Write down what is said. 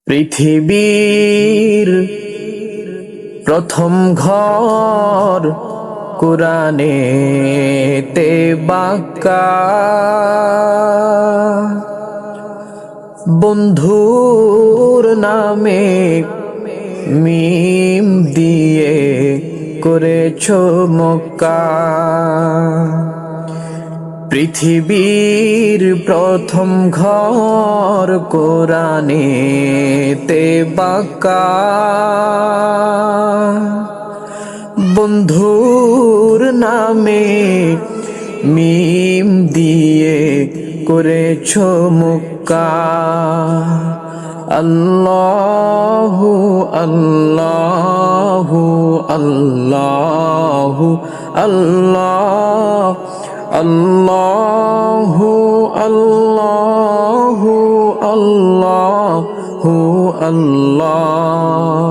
পৃথিবীর প্রথম ঘর কুরআনেতে বাঁকা, বন্ধুর নামে মিম দিয়ে করেছো মক্কা। পৃথিবীর প্রথম ঘর কুরআনেতে বাঁকা, বন্ধুর নামে মিম দিয়ে করেছো মক্কা। আল্লাহু আল্লাহু আল্লাহু আল্লাহ, আল্লাহু আল্লাহু আল্লাহু আল্লাহ।